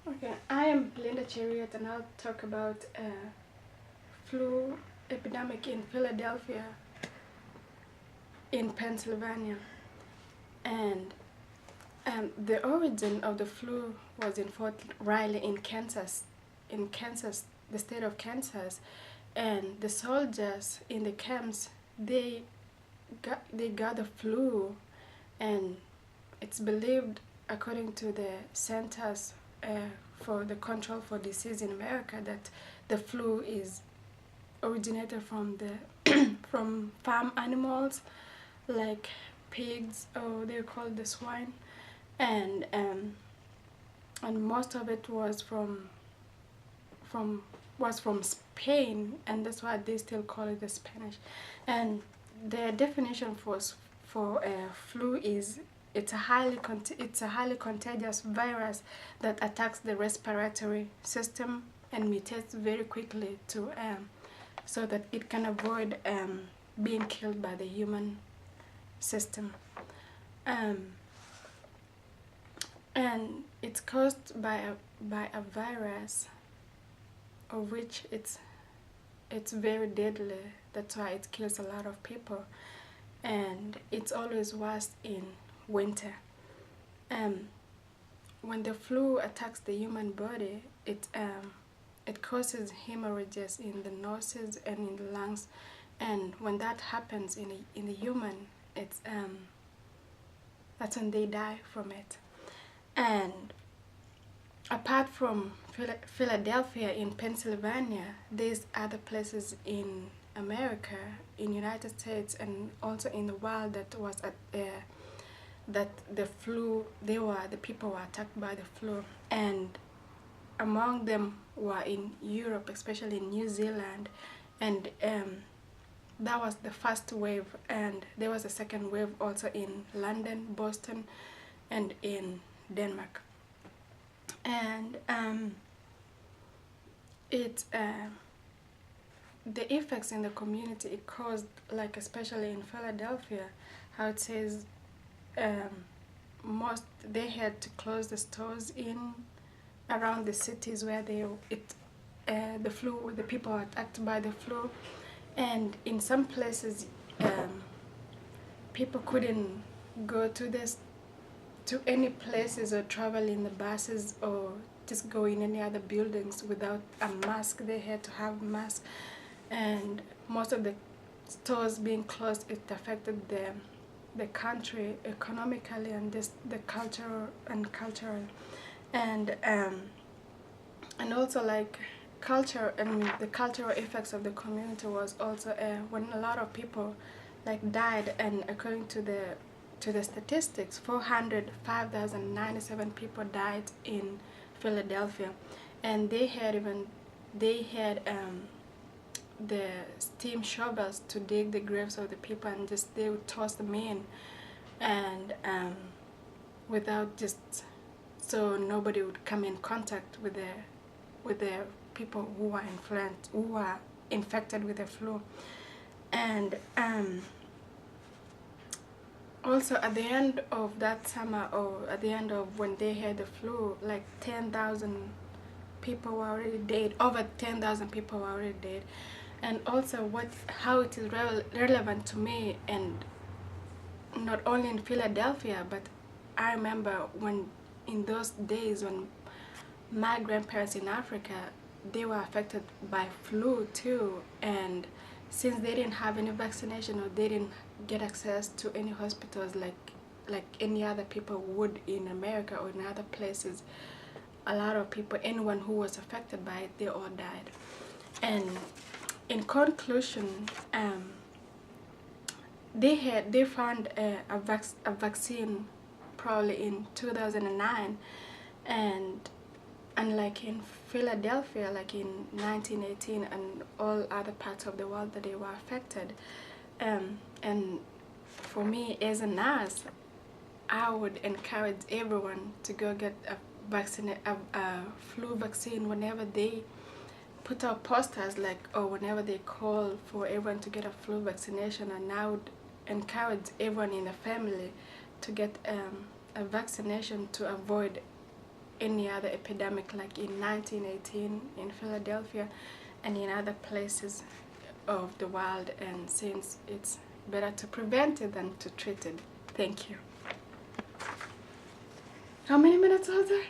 Okay, I am Linda Chariot and I'll talk about flu epidemic in Philadelphia, in Pennsylvania. And the origin of the flu was in Fort Riley in Kansas, the state of Kansas. And the soldiers in the camps, they got the flu, and it's believed, according to the Centers for the Control for Disease in America, that the flu is originated from the from farm animals like pigs, or they call the swine, and most of it from was from Spain, and that's why they still call it the Spanish. And the definition for flu is it's a highly contagious virus that attacks the respiratory system and mutates very quickly to so that it can avoid being killed by the human system. And it's caused by a virus of which it's very deadly. That's why it kills a lot of people, and it's always worse in winter. When the flu attacks the human body, it causes hemorrhages in the noses and in the lungs, and when that happens in a human, it's that's when they die from it. And apart from Philadelphia, in Pennsylvania, there's other places in America, in United States, and also in the world that was that the people were attacked by the flu, and among them were in Europe, especially in New Zealand, and that was the first wave, and there was a second wave also in London, Boston, and in Denmark. And the effects in the community it caused, like especially in Philadelphia, how it says they had to close the stores in around the cities where the people were attacked by the flu, and in some places people couldn't go to any places or travel in the buses or just go in any other buildings without a mask. They had to have masks, and most of the stores being closed, it affected the country economically and the cultural, and also like culture, and the cultural effects of the community was also when a lot of people like died, and according to the statistics, 405,097 people died in Philadelphia, and they had the steam shovels to dig the graves of the people, and just they would toss them in, and without just so nobody would come in contact with the people who were infected with the flu. And also at the end of that summer, or at the end of when they had the flu, like 10,000 people were already dead. Over 10,000 people were already dead. And also how it is relevant to me, and not only in Philadelphia, but I remember when in those days when my grandparents in Africa, they were affected by flu too, and since they didn't have any vaccination, or they didn't get access to any hospitals like any other people would in America or in other places, a lot of people, anyone who was affected by it, they all died. And in conclusion, they found a vaccine probably in 2009, and unlike in Philadelphia, like in 1918 and all other parts of the world that they were affected. And for me as a nurse, I would encourage everyone to go get a flu vaccine whenever they put out posters, or whenever they call for everyone to get a flu vaccination. And I would encourage everyone in the family to get a vaccination to avoid any other epidemic like in 1918 in Philadelphia and in other places of the world, and since it's better to prevent it than to treat it. Thank you. How many minutes was there?